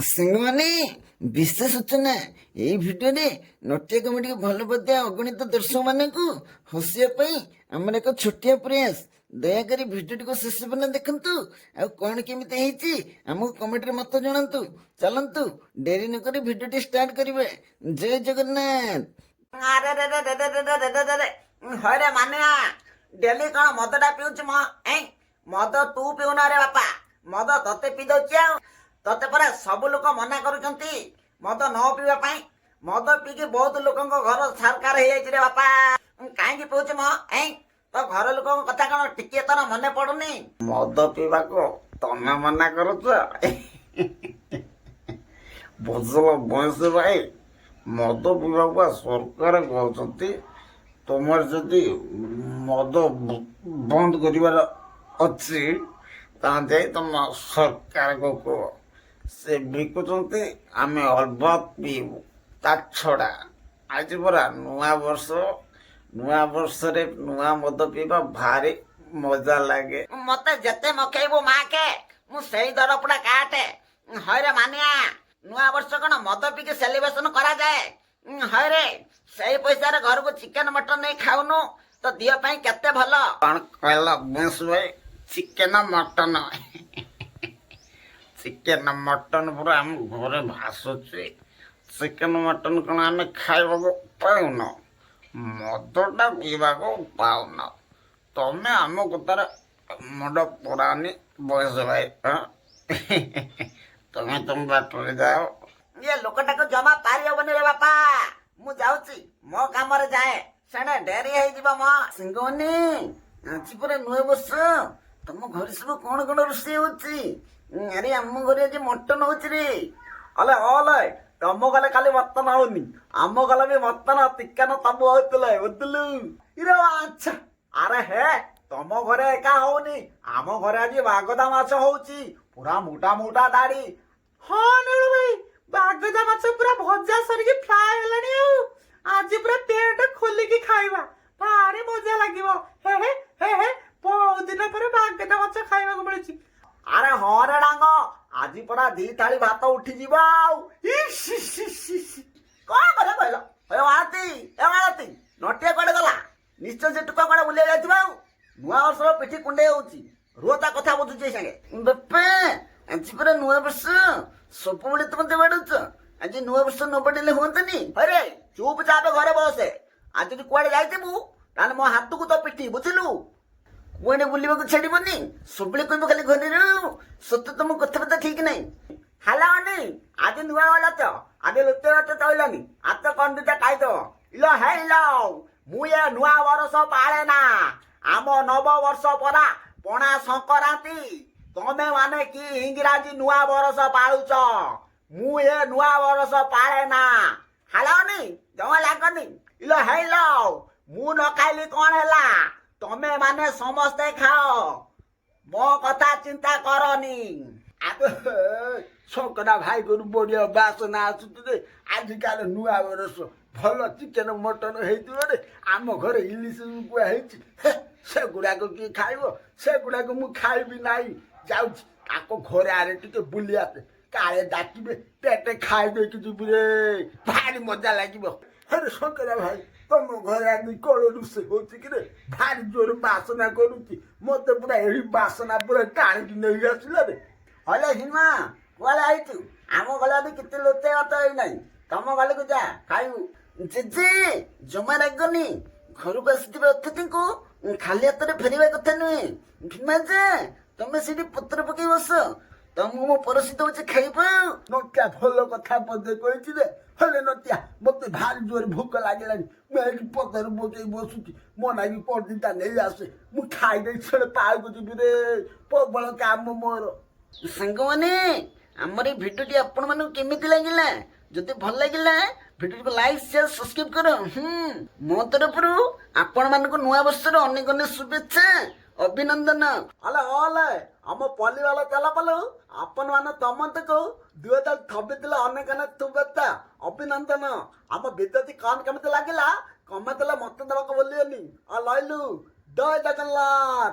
ସାଙ୍ଗମାନେ ବିଶେଷ ସୂଚନା ଏଇ ଭିଡିଓରେ ନଟିଆ କମେଡିକୁ ଭଲ ପାଉଥିବା ଅଗଣିତ ଦର୍ଶକ ମାନଙ୍କୁ ହସିବା ପାଇଁ ଆମର ଏକ ଛୋଟିଆ ପ୍ରୟାସ। ଦୟାକରି ଭିଡିଓଟିକୁ ଶେଷ ପର୍ଯ୍ୟନ୍ତ ଦେଖନ୍ତୁ। ଆଉ କଣ କେମିତି ହେଇଛି ଆମକୁ କମେଣ୍ଟରେ ମତ ଜଣାନ୍ତୁ। ଚାଲନ୍ତୁ ଡେରି ନକରି ଭିଡିଓଟି ଷ୍ଟାର୍ଟ କରିବେ। ଜୟ ଜଗନ୍ନାଥ। ହଇରେ ମାନିଆ ଡେଲି କଣ ମଦଟା ପିଉଛୁ ମ? ମଦ ତୁ ପିଉନା ରେ ବାପା, ମଦ ତତେ ପିଇ ଦଉଛି। ଆଉ ତତେ ପରା ସବୁ ଲୋକ ମନା କରୁଛନ୍ତି ମଦ ନ ପିଇବା ପାଇଁ। ମଦ ପିଇକି ବହୁତ ଲୋକଙ୍କ ଘର ସରକାର ହେଇଯାଇଛି ରେ ବାପା। କାହିଁକି ପିଉଛୁ ମ? ତ ଘର ଲୋକଙ୍କ କଥା କଣ ଟିକିଏ ତୋର ମନେ ପଡୁନି? ମଦ ପିଇବାକୁ ତମେ ମନା କରୁଛ? ବୁଝିଲ ବୟସ ଭାଇ, ମଦ ପିଇବାକୁ ବା ସରକାର କହୁଛନ୍ତି। ତୁମର ଯଦି ମଦ ବନ୍ଦ କରିବାର ଅଛି ତାହେଲେ ଯାଇ ତମ ସରକାରକୁ କୁହ। ସେ ବିକୁଛନ୍ତି, ଆମେ ଅଲବତ ପିଇବୁ। ତା ଛଡ଼ା ଆଜି ପରା ନୂଆ ବର୍ଷ, ନୂଆ ବର୍ଷରେ ନୂଆ ମଦ ପିଇବା ଭାରି ମଜା ଲାଗେ। ମତେ ଯେତେ ମକେଇବୁ ମାକେ ମୁଁ ସେଇ ଦରପୋଡ଼ା କାଟେ। ହଇରେ ମାନିଆ, ନୂଆ ବର୍ଷ କଣ ମଦ ପିଇକି ସେଲିବ୍ରେସନ କରାଯାଏ? ହଇରେ ସେଇ ପଇସାରେ ଘରକୁ ଚିକେନ ମଟନ ନେଇ ଖାଉନୁ, ତ ଦେହ ପାଇଁ କେତେ ଭଲ। କଣ କହିଲ ବେଶ ଭାଇ? Chicken mutton? ଚିକେନ ମଟନ ପୁରା ଆମ ଘରେ ଭାସୁଛି। ଚିକେନ ମଟନ କଣ ଆମେ ଖାଇବାକୁ ପାଉନ? ମଦଟା ପିଇବାକୁ ପାଉନ? ତମେ ଆମ କଥାରେ ମୁଣ୍ଡ ପୁରାନି ବୟସ ଭାଇ। ତମେ ତମ ବାଟରେ ଯାଅ। ଇଏ ଲୋକଟାକୁ ଜମା ପାରି ହବନି ରେ ବାପା। ମୁଁ ଯାଉଛି, ମୋ କାମରେ ଯାଏ, ସେଣେ ଡେରି ହେଇଯିବ ମ। ସାଙ୍ଗମାନେ ଆଜି ପରା ନୂଆ ବର୍ଷ, ତମ ଘରେ ସବୁ କଣ କଣ ରୋଷେଇ ହଉଛି? ଆରେ ଆମ ଘରେ ଆଜି ମଟନ ହଉଛି ରେ। ଅଲେ ଅଲେ ତମ ଗଲେ ଖାଲି ମଟନ ହଉନି, ଆମ ଗଲେ ବି ମଟନ ଚିକେନ ସବୁ ହଉଥିଲେ ବୁଝିଲୁ। ଇରେ ଆଚ୍ଛା, ଆରେ ହେ ତମ ଘରେ ଏକା ହଉନି, ଆମ ଘରେ ଆଜି ବାଗଦା ମାଛ ହଉଛି, ପୁରା ମୋଟା ମୋଟା ଦାଢି। ହଁ ନୀଳୁ ଭାଇ, ବାଗଦା ମାଛ ପୁରା ଭଜା ସରିକି ଫ୍ରାଏ ହେଲାଣି। ଆଉ ଆଜି ପୁରା ପେଟ ଖୋଲିକି ଖାଇବା, ଭାରି ମଜା ଲାଗିବ। ହେ ହେ ହେ ହେ, ବହୁତ ଦିନ ପରେ ବାଗଦା ମାଛ ଖାଇବାକୁ ମିଳୁଛି। ଆରେ ହଁ ରେ ଡାଙ୍ଗ, ଆଜି ପରା 2 ଥାଳି ଭାତ ଉଠିଯିବ। ଆଉ କଣ କରିବା କହିଲ? ମାଳତୀ ନଟିଆ କୁଆଡେ ଗଲା? ନିଶ୍ଚୟ ସେ ଟୁକା କୁଆଡେ ବୁଲେଇ ଯାଇଥିବ। ଆଉ ନୂଆ ବର୍ଷର ପିଠି କୁଣ୍ଡେଇ ହଉଛି, ରୁହ ତା କଥା ବୁଝୁଛି ଏଇ ସାଙ୍ଗେ। ବାପା ଆଜି ପରା ନୂଆ ବର୍ଷ, ସବୁବେଳେ ତ ମତେ ବାଡୁଛ। ଆଜି ନୂଆ ବର୍ଷ ନ ବାଡେଇଲେ ହୁଅନ୍ତାନି? ହଇରେ ଚୁପ ଚାପ ଘରେ ବସେ। ଆଜି ଯଦି କୁଆଡେ ଯାଇଥିବୁ ତାହେଲେ ମୋ ହାତକୁ ତ ପିଠି, ବୁଝିଲୁ। କୁଆଡେ ବୁଲିବାକୁ ଛାଡିବନି? ସବୁବେଳେ କହିବ ଖାଲି ଘରେ ରହୁ। ସତ ତମ କଥାବାର୍ତ୍ତା ଠିକ ନାହିଁ। ହେଲା ଅନି, ଆଜି ନୂଆ ଗଲାଛ, ଆଜି ଲୁଚେ ଗଛ ତଇଲାନି, ଆତ କଣ ଦିଟା ଖାଇଦବ। ଇଲ ହେଇଲ, ମୁଁ ଏ ନୂଆ ବର୍ଷ ପାଳେ ନା, ଆମ ନବ ବର୍ଷ ପରା ପଣା ସଂକ୍ରାନ୍ତି। ତମେ ମାନେ କି ଇଂରାଜୀ ନୂଆ ବର୍ଷ ପାଳୁଛ? ମୁଁ ଏ ନୂଆ ବର୍ଷ ପାଳେ ନା। ହାଲାନି ଜମା ଲାଗନି। ଇଲ ହେଇଲ, ମୁଁ ନ ଖାଇଲି କଣ ହେଲା, ତମେ ମାନେ ସମସ୍ତେ ଖାଅ, ମୋ କଥା ଚିନ୍ତା କରନି। ଶଙ୍କରା ଭାଇ ଘରୁ ବଢିଆ ବାସନା ଆସୁଛି ରେ। ଆଜିକାଲି ନୂଆ ବର୍ଷ ଭଲ ଚିକେନ ମଟନ ହେଇଥିବ ରେ। ଆମ ଘରେ ଇଲିଶ କୁଆ ହେଇଛି, ସେଗୁଡାକ କିଏ ଖାଇବ? ସେଗୁଡାକ ମୁଁ ଖାଇବି ନାହିଁ। ଯାଉଛି ତାଙ୍କ ଘରେ ଆରେ ଟିକେ ବୁଲି ଆସେ, କାଳେ ଡାକିବେ, ପେଟେ ଖାଇ ଦେଇକି ଯିବୁ ରେ, ଭାରି ମଜା ଲାଗିବ। ହେରେ ଶଙ୍କରା ଭାଇ, ତମ ଘରେ ଆଜି କଣ ରୋଷେଇ ହଉଛି କି ରେ? ଭାରି ଜୋର ବାସନା କରୁଛି, ମତେ ପୁରା ଏଇ ବାସନା ପୁରା ଟାଣିକି ନେଇ ଆସିଲା ରେ। ହଲେ ହିମା କୁଆଡେ ଆଇଛୁ? ଆମ ଗଲା ବି କେତେ ଲୋତେ ଅଟ ହେଇନାହିଁ, ତମ ଗଲେକୁ ଯା ଖାଇବୁ। ଜେଜେ ଜମା ରାଗନି। ଘରକୁ ଆସିଥିବା ଅତିଥିଙ୍କୁ ଖାଲି ହାତରେ ଫେରିବା କଥା ନୁହେଁ। ଭୀମା ଯେ ତମେ ସେଠି ପତ୍ର ପକେଇ ବସ, ତମକୁ ମୁଁ ପରସି ଦଉଛି ଖାଇବ। ନଟିଆ ଭଲ କଥା ପଦେ କହିଛି ରେ। ହେଲେ ନଟିଆ, ମତେ ଭାରି ଜୋରେ ଭୋକ ଲାଗିଲାଣି, ମୁଁ ଏଇଠି ପତର ପକେଇ ବସୁଛି, ମୋ ନାଗି କଣ ଦିଟା ନେଇ ଆସେ, ମୁଁ ଖାଇଦେଇ ଛେଳେ ପାଳକୁ ଯିବି ରେ। ପ୍ରବଳ କାମ ମୋର। ସାଙ୍ଗମାନେ ଆମର ଏଇ ଭିଡିଓଟି ଆପଣ ମାନଙ୍କୁ କେମିତି ଲାଗିଲା? ଯଦି ଭଲ ଲାଗିଲା ଭିଡିଓକୁ ଲାଇକ୍ ସେୟାର ସବସ୍କ୍ରାଇବ କର। ମୋ ତରଫରୁ ଆପଣ ମାନଙ୍କୁ ନୂଆ ବର୍ଷର ଅନେକ ଅନେକ ଶୁଭେଚ୍ଛା, ଅଭିନନ୍ଦନ। ଅଲେ ଆମ ପଲିବାଲ ତେଲ ପଲୁ ଆପଣ ମାନେ ତମନ୍ତକୁ 2026 ଅନେକ ଅନେକ ଶୁଭେଚ୍ଛା, ଅଭିନନ୍ଦନ। ଆମ ବିଦ୍ୟୁତି କଣ କେମିତି ଲାଗିଲା କମେଣ୍ଟ ମତେ ଦେବାକୁ ଭୁଲିବେନି। ଆଉ ଲଇଲୁ, ଜୟ ଜଗନ୍ନାଥ।